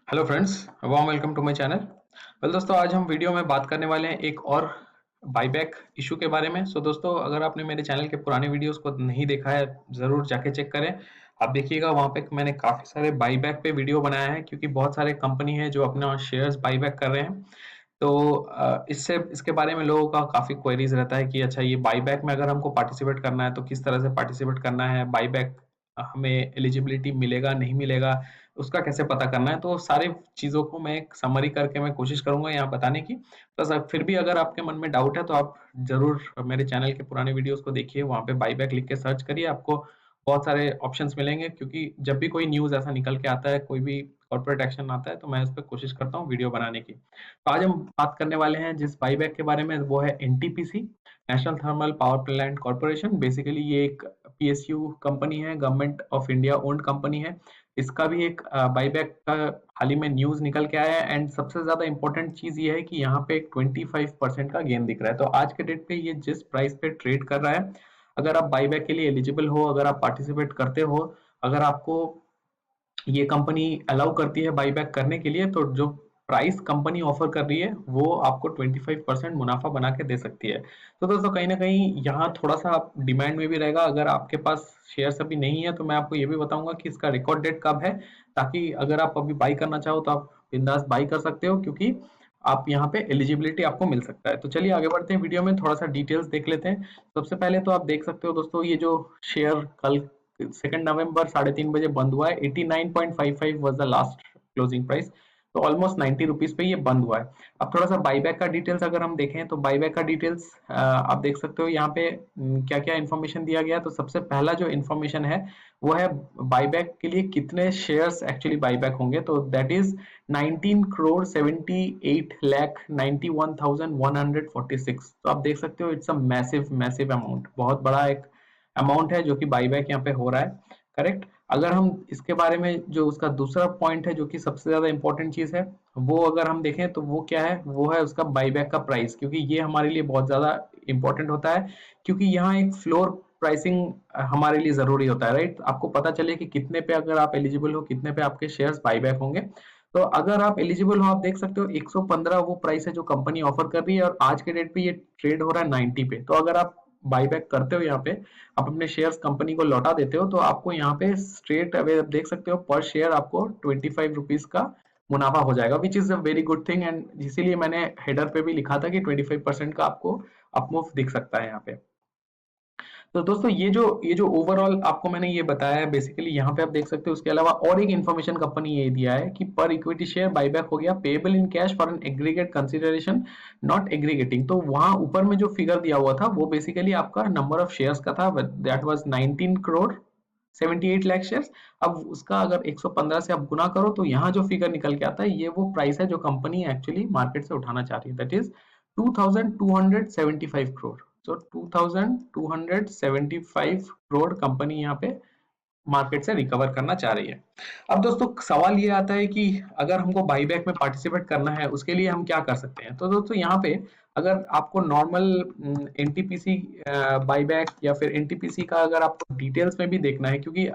Hello friends, warm welcome to my channel. Well दोस्तों, आज हम वीडियो में बात करने वाले हैं एक और बाईबैक इशू के बारे में। सो दोस्तों, अगर आपने मेरे चैनल के पुराने वीडियोस को नहीं देखा है, ज़रूर जाके चेक करें। आप देखिएगा, वहाँ पे मैंने काफ़ी सारे बाईबैक पे वीडियो बनाया है, क्योंकि बहुत सारे कंपनी है जो अपना शेयर्स बाईबैक कर रहे हैं। तो इससे इसके बारे में लोगों का काफ़ी क्वेरीज रहता है कि अच्छा, ये बाईबैक में अगर हमको पार्टिसिपेट करना है तो किस तरह से पार्टिसिपेट करना है, बाईबैक हमें एलिजिबिलिटी मिलेगा नहीं मिलेगा, उसका कैसे पता करना है। तो सारी चीज़ों को मैं एक समरी करके मैं कोशिश करूंगा यहाँ बताने की। बस फिर भी अगर आपके मन में डाउट है तो आप जरूर मेरे चैनल के पुराने वीडियोस को देखिए, वहाँ पे बाईबैक लिख के सर्च करिए, आपको बहुत सारे ऑप्शंस मिलेंगे। क्योंकि जब भी कोई न्यूज़ ऐसा निकल के आता है, कोई भी कॉर्पोरेट एक्शन आता है, तो मैं इस पर कोशिश करता हूँ वीडियो बनाने की। तो आज हम बात करने वाले हैं जिस बाईबैक के बारे में, वो है NTPC, national thermal power plant corporation. Basically ये एक पीएसयू कंपनी है, government of India owned company है। इसका भी एक बाईबैक का हाल ही में न्यूज निकल के आया है। एंड सबसे ज्यादा इंपॉर्टेंट चीज ये है कि यहाँ पे एक 25% का गेन दिख रहा है। तो आज के डेट पे ये जिस प्राइस पे ट्रेड कर रहा है, अगर आप बाईबैक के लिए एलिजिबल हो, अगर आप पार्टिसिपेट करते हो, अगर आपको ये कंपनी अलाउ करती है बाईबैक करने के लिए, तो जो प्राइस कंपनी ऑफर कर रही है वो आपको 25% मुनाफा बना के दे सकती है। तो दोस्तों, कहीं ना कहीं यहाँ थोड़ा सा डिमांड में भी रहेगा। अगर आपके पास शेयर्स अभी नहीं है तो मैं आपको ये भी बताऊंगा कि इसका रिकॉर्ड डेट कब है, ताकि अगर आप अभी बाई करना चाहो तो आप बिंदास बाई कर सकते हो, क्योंकि आप यहाँ पे एलिजिबिलिटी आपको मिल सकता है। तो चलिए आगे बढ़ते हैं, वीडियो में थोड़ा सा डिटेल्स देख लेते हैं। सबसे पहले तो आप देख सकते हो दोस्तों, ये जो शेयर कल 2 नवंबर 3:30 बजे बंद हुआ है। 89.55 was the last closing price. तो ऑलमोस्ट 90 रुपीज पे ये बंद हुआ है। अब थोड़ा सा बाईबैक का डिटेल्स अगर हम देखें, तो बाईबैक का डिटेल्स आप देख सकते हो यहाँ पे क्या क्या इन्फॉर्मेशन दिया गया है। तो सबसे पहला जो इन्फॉर्मेशन है वो है बाईबैक के लिए कितने शेयर्स एक्चुअली बाईबैक होंगे। तो दैट इज 19,78,91,146। तो आप देख सकते हो, it's a massive massive amount, बहुत बड़ा एक अमाउंट है जो कि बाईबैक यहाँ पे हो रहा है। करेक्ट। अगर हम इसके बारे में, जो उसका दूसरा पॉइंट है जो कि सबसे ज्यादा इंपॉर्टेंट चीज है, वो अगर हम देखें तो वो क्या है, वो है उसका बाईबैक का प्राइस। क्योंकि ये हमारे लिए बहुत ज्यादा इंपॉर्टेंट होता है, क्योंकि यहाँ एक फ्लोर प्राइसिंग हमारे लिए जरूरी होता है, राइट। आपको पता चले कि कितने पे अगर आप एलिजिबल हो, कितने पे आपके शेयर्स बाईबैक होंगे। तो अगर आप एलिजिबल हो, आप देख सकते हो 115 वो प्राइस है जो कंपनी ऑफर कर रही है, और आज के डेट पे ये ट्रेड हो रहा है 90 पे। तो अगर आप बाईबैक करते हो यहाँ पे, आप अपने शेयर्स कंपनी को लौटा देते हो, तो आपको यहाँ पे स्ट्रेट अवे देख सकते हो पर शेयर आपको 25 रुपीज का मुनाफा हो जाएगा, which is a very good thing. And इसीलिए मैंने हेडर पे भी लिखा था कि 25% का आपको अपमूव दिख सकता है यहाँ पे। तो दोस्तों, ये जो ओवरऑल आपको मैंने ये बताया है, बेसिकली यहाँ पे आप देख सकते हो। उसके अलावा और एक इन्फॉर्मेशन कंपनी ये दिया है कि पर इक्विटी शेयर बाईबैक हो गया, payable in cash for an aggregate consideration not aggregating. तो वहां ऊपर में जो फिगर दिया हुआ था वो बेसिकली आपका नंबर ऑफ शेयर्स का था, that was 19 crore 78 lakh shares. अब उसका अगर 115 से आप गुना करो, तो यहाँ जो फिगर निकल के आता है, ये वो प्राइस है जो कंपनी एक्चुअली मार्केट से उठाना चाह रही है, दैट इज 2275 करोड़। तो 2275 करोड़ कंपनी यहाँ पे मार्केट से रिकवर करना चाह रही है। अब दोस्तों, सवाल ये आता है कि अगर हमको बाईबैक में पार्टिसिपेट करना है, उसके लिए हम क्या कर सकते हैं। तो दोस्तों, यहाँ पे अगर आपको नॉर्मल एनटीपीसी बाईबैक या फिर एनटीपीसी का अगर आपको डिटेल्स में भी देखना है, क्योंकि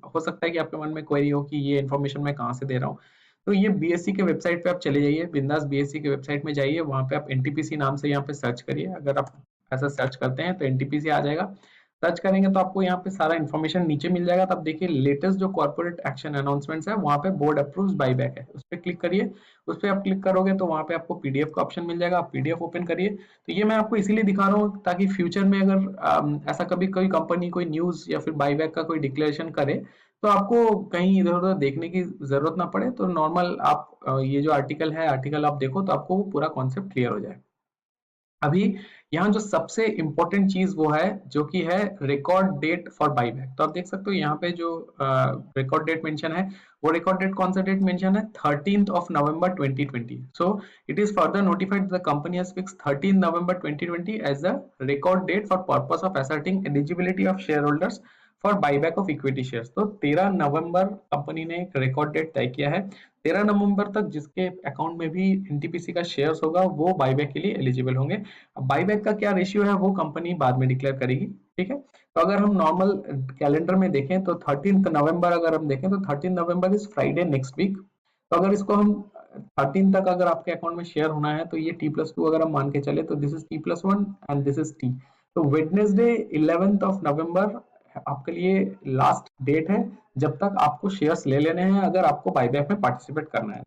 हो सकता है कि आपके मन में क्वेरी हो कि ये इन्फॉर्मेशन मैं कहाँ से दे रहा हूँ। तो ये बीएससी के वेबसाइट पे आप चले जाइए, बिंदास बीएससी के वेबसाइट में जाइए, वहां पे आप एनटीपीसी नाम से यहाँ पे सर्च करिए। अगर आप ऐसा सर्च करते हैं तो एनटीपीसी आ जाएगा। सर्च करेंगे तो आपको यहाँ पे सारा इन्फॉर्मेशन नीचे मिल जाएगा। तब देखिए, लेटेस्ट जो कॉर्पोरेट एक्शन अनाउंसमेंट्स है, वहाँ पे बोर्ड अप्रूव्स बाईबैक है, उस पर क्लिक करिए। उस पर आप क्लिक करोगे तो वहाँ पे आपको पीडीएफ का ऑप्शन मिल जाएगा, आप पीडीएफ ओपन करिए। तो ये मैं आपको इसीलिए दिखा रहा हूँ ताकि फ्यूचर में अगर ऐसा कभी कोई कंपनी कोई न्यूज या फिर बाईबैक का कोई डिक्लेरेशन करे, तो आपको कहीं इधर उधर देखने की जरूरत ना पड़े। तो नॉर्मल आप ये जो आर्टिकल है, आर्टिकल आप देखो तो आपको वो पूरा कॉन्सेप्ट क्लियर हो जाए। अभी यहाँ जो सबसे इंपॉर्टेंट चीज वो है जो कि है रिकॉर्ड डेट फॉर बाईबैक। तो आप देख सकते हो यहाँ पे जो रिकॉर्ड डेट मेंशन है, वो रिकॉर्ड डेट कौन सा डेट मेंशन है, 13 नवंबर 2020। So it is further notified the company has fixed 13 November 2020 as the record date for purpose of ascertaining eligibility of share holders for buyback of equity shares. तो 13 नवंबर company ने एक record date तय किया है। 13 नवंबर तक जिसके account में भी एनटीपीसी का शेयर्स होगा, वो बाईबैक के लिए एलिजिबल होंगे। अब बाईबैक का क्या रेशियो है वो कंपनी बाद में डिक्लेयर करेगी, ठीक है। तो अगर हम नॉर्मल कैलेंडर में देखें तो 13 नवंबर अगर हम देखें तो 13 November is Friday next week. तो अगर इसको हम 13 तक अगर आपके अकाउंट में शेयर होना है तो ये T+2 अगर हम मान के चले तो this is T+1 and this is T। तो वेडनेसडे 11th ऑफ नवंबर आपके लिए लास्ट डेट है जब तक आपको शेयर्स ले लेने हैं अगर आपको बायबैक में पार्टिसिपेट करना है,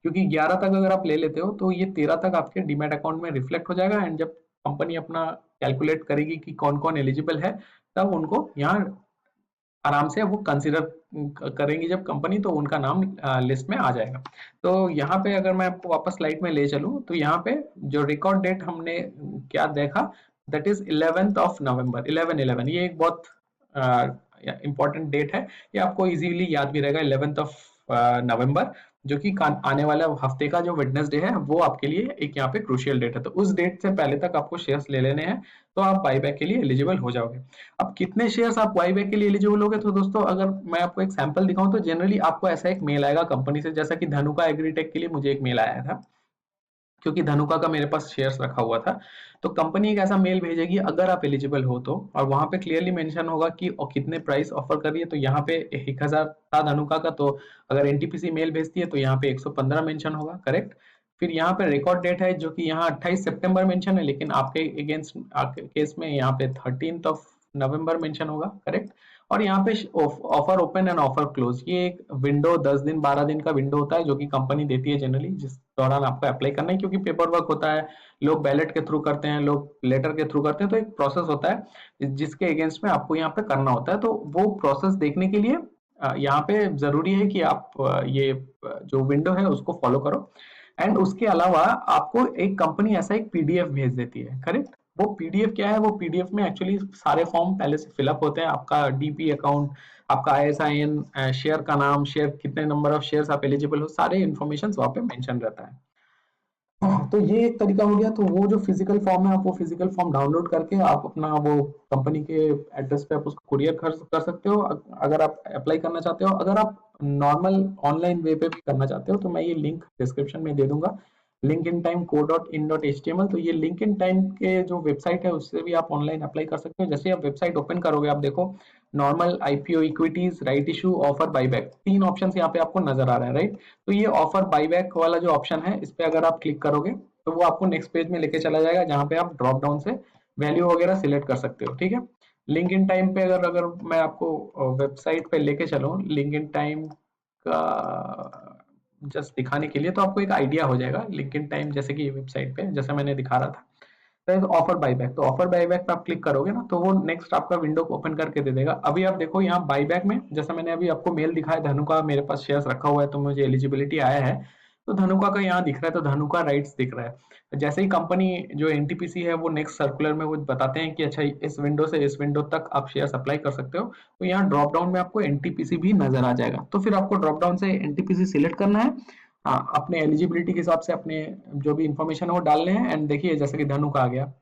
क्योंकि 11 तक अगर आप ले लेते हो तो ये 13 तक आपके डीमैट अकाउंट में रिफ्लेक्ट हो जाएगा एंड जब कंपनी अपना कैलकुलेट करेगी कि कौन कौन एलिजिबल है तब उनको यहाँ आराम से वो कंसिडर करेंगी जब कंपनी, तो उनका नाम लिस्ट में आ जाएगा। तो यहाँ पे अगर मैं आपको वापस स्लाइड में ले चलूँ तो यहाँ पे जो रिकॉर्ड डेट हमने क्या देखा, that is 11th of November, 11/11। ये एक बहुत इंपॉर्टेंट डेट है, ये आपको इजीली याद भी रहेगा। 11th ऑफ नवंबर जो कि आने वाला हफ्ते का जो वेडनेसडे है वो आपके लिए एक यहाँ पे क्रूशियल डेट है। तो उस डेट से पहले तक आपको शेयर्स ले लेने हैं तो आप बाईबैक के लिए एलिजिबल हो जाओगे। अब कितने शेयर्स आप बाईबैक के लिए एलिजिबल होगे, तो दोस्तों अगर मैं आपको एक सैंपल दिखाऊं तो जनरली आपको ऐसा एक मेल आएगा कंपनी से, जैसा कि धनुका एग्रीटेक के लिए मुझे एक मेल आया था क्योंकि धनुका का मेरे पास शेयर्स रखा हुआ था। तो कंपनी एक ऐसा मेल भेजेगी अगर आप एलिजिबल हो तो, और वहां पे क्लियरली मेंशन होगा कि और कितने प्राइस ऑफर कर रही है। तो यहाँ पे 1000 था धनुका का, तो अगर एनटीपीसी मेल भेजती है तो यहाँ पे 115 मेंशन होगा, करेक्ट। फिर यहाँ पे रिकॉर्ड डेट है जो कि यहाँ 28 सितंबर मेंशन है, लेकिन आपके अगेंस्ट आपके केस में यहाँ पे 13th ऑफ नवंबर मेंशन होगा, करेक्ट। और यहाँ पे offer open and offer close, ये एक विंडो 10 दिन 12 दिन का विंडो होता है जो कि कंपनी देती है जनरली, जिस दौरान आपको अप्लाई करना है, क्योंकि पेपर वर्क होता है, लोग बैलेट के थ्रू करते हैं, लोग लेटर के थ्रू करते हैं, तो एक प्रोसेस होता है जिसके अगेंस्ट में आपको यहाँ पे करना होता है। तो वो प्रोसेस देखने के लिए यहाँ पे जरूरी है कि आप ये जो विंडो है उसको फॉलो करो। एंड उसके अलावा आपको एक कंपनी ऐसा एक पीडीएफ भेज देती है, करेक्ट। वो पीडीएफ क्या है, वो पीडीएफ में एक्चुअली सारे फॉर्म पहले से फिलअप होते हैं, आपका डीपी अकाउंट, आपका आईएसआईएन, शेयर का नाम, शेयर कितने नंबर ऑफ शेयर्स आप एलिजिबल हो, सारे इन्फॉर्मेशन वहां पे मेंशन रहता है। तो ये एक तरीका हो गया। तो वो जो फिजिकल फॉर्म है आप वो फिजिकल फॉर्म डाउनलोड करके आप अपना वो कंपनी के एड्रेस पे आप उसको कुरियर कर सकते हो अगर आप अप्लाई करना चाहते हो। अगर आप नॉर्मल ऑनलाइन वे पे भी करना चाहते हो तो मैं ये लिंक डिस्क्रिप्शन में दे दूंगा, linkintime.co.in.html। तो ये लिंक इन टाइम के जो वेबसाइट है उससे भी आप ऑनलाइन अप्लाई कर सकते हो। जैसे आप वेबसाइट ओपन करोगे आप देखो normal, IPO, equities, right issue, offer, buyback, तीन ऑप्शन यहाँ पे आपको नजर आ रहे हैं, राइट। तो ये ऑफर बाईबैक वाला जो ऑप्शन है इस पे अगर आप क्लिक करोगे तो वो आपको नेक्स्ट पेज में लेके चला जाएगा जहाँ पे आप ड्रॉप डाउन से वैल्यू वगैरह सिलेक्ट कर सकते हो, ठीक है। लिंक इन टाइम पे अगर अगर मैं आपको वेबसाइट पे लेके चलूँ लिंक इन टाइम का जस्ट दिखाने के लिए, तो आपको एक आइडिया हो जाएगा लिंक इन टाइम जैसे कि वेबसाइट पे जैसे मैंने दिखा रहा था। तो ऑफर बाईबैक, तो ऑफर बाईबैक पे आप क्लिक करोगे ना तो वो नेक्स्ट आपका विंडो को ओपन करके दे देगा। अभी आप देखो यहाँ बाईबैक में जैसा मैंने अभी आपको मेल दिखाया धनुका मेरे पास शेयर्स रखा हुआ है तो मुझे एलिजिबिलिटी आया है, तो धनुका का यहाँ दिख रहा है, तो धनुका राइट्स दिख रहा है। जैसे ही कंपनी जो एनटीपीसी है वो नेक्स्ट सर्कुलर में वो बताते हैं कि अच्छा इस विंडो से इस विंडो तक आप शेयर्स अप्लाई कर सकते हो, तो यहाँ ड्रॉप डाउन में आपको एनटीपीसी भी नजर आ जाएगा। तो फिर आपको ड्रॉप डाउन से एनटीपीसी सिलेक्ट करना है, हाँ, अपने एलिजिबिलिटी के हिसाब से अपने जो भी इंफॉर्मेशन है वो डालने हैं। एंड देखिए जैसे कि धनुका आ गया,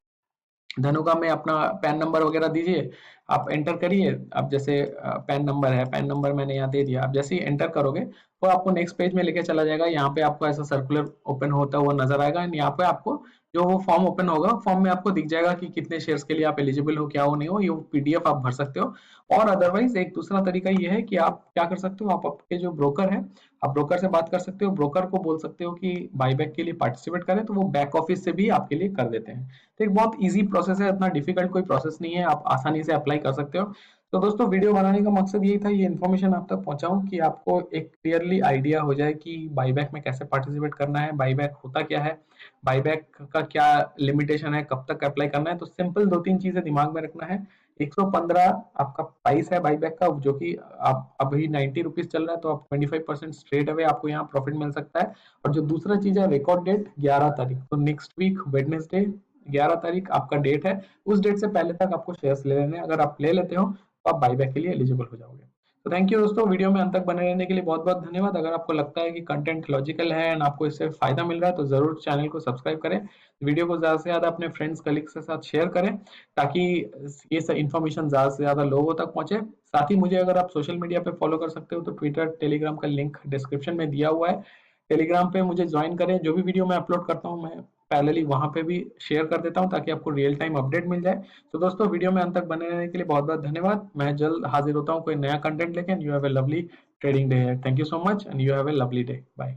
धनुका में अपना पैन नंबर वगैरह दीजिए, आप एंटर करिए। अब जैसे पैन नंबर है, पैन नंबर मैंने यहाँ दे दिया। आप जैसे ही एंटर करोगे वो आपको नेक्स्ट पेज में लेके चला जाएगा, यहाँ पे आपको ऐसा सर्कुलर ओपन होता हुआ नजर आएगा। एंड यहाँ पे आपको जो वो फॉर्म ओपन होगा फॉर्म में आपको दिख जाएगा कि कितने शेयर्स के लिए आप एलिजिबल हो, क्या हो नहीं हो, ये पीडीएफ आप भर सकते हो। और अदरवाइज एक दूसरा तरीका ये है कि आप क्या कर सकते हो, आप आपके जो ब्रोकर है आप ब्रोकर से बात कर सकते हो, ब्रोकर को बोल सकते हो कि बाईबैक के लिए पार्टिसिपेट करें, तो वो बैक ऑफिस से भी आपके लिए कर देते हैं। तो एक बहुत इजी प्रोसेस है, इतना डिफिकल्ट कोई प्रोसेस नहीं है, आप आसानी से अप्लाई कर सकते हो। तो दोस्तों वीडियो बनाने का मकसद यही था, ये इन्फॉर्मेशन आप तक पहुंचाऊं कि आपको एक क्लियरली आइडिया हो जाए कि बाईबैक में कैसे पार्टिसिपेट करना है, बाईबैक होता क्या है, बाईबैक का क्या लिमिटेशन है, कब तक अप्लाई करना है। तो सिंपल दो तीन चीजें दिमाग में रखना है। 115 आपका प्राइस है बाईबैक का, जो कि आप अभी 90 रुपीज चल रहा है, तो आप 25% स्ट्रेट अवे आपको यहाँ प्रॉफिट मिल सकता है। और जो दूसरा चीज है रिकॉर्ड डेट 11 तारीख, तो नेक्स्ट वीक वेडनेसडे 11 तारीख आपका डेट है, उस डेट से पहले तक आपको शेयर्स ले लेने हैं। अगर आप ले लेते हो तो आप बाईबैक के लिए एलिजिबल हो जाओगे। तो थैंक यू दोस्तों, वीडियो में अंत तक बने रहने के लिए बहुत बहुत धन्यवाद। अगर आपको लगता है कि कंटेंट लॉजिकल है एंड आपको इससे फायदा मिल रहा है तो जरूर चैनल को सब्सक्राइब करें, वीडियो को ज्यादा से ज्यादा अपने फ्रेंड्स कलीग्स के साथ शेयर करें ताकि ये सब इन्फॉर्मेशन ज्यादा से ज्यादा लोगों तक पहुंचे। साथ ही मुझे अगर आप सोशल मीडिया पे फॉलो कर सकते हो तो ट्विटर, टेलीग्राम का लिंक डिस्क्रिप्शन में दिया हुआ है, टेलीग्राम पे मुझे ज्वाइन करें। जो भी वीडियो मैं अपलोड करता हूँ मैं पैरेलली वहां पे भी शेयर कर देता हूँ ताकि आपको रियल टाइम अपडेट मिल जाए। तो दोस्तों वीडियो में अंत तक बने रहने के लिए बहुत बहुत धन्यवाद। मैं जल्द हाजिर होता हूँ कोई नया कंटेंट लेके। You have a lovely trading day है। Thank you so much and you have a lovely day. Bye.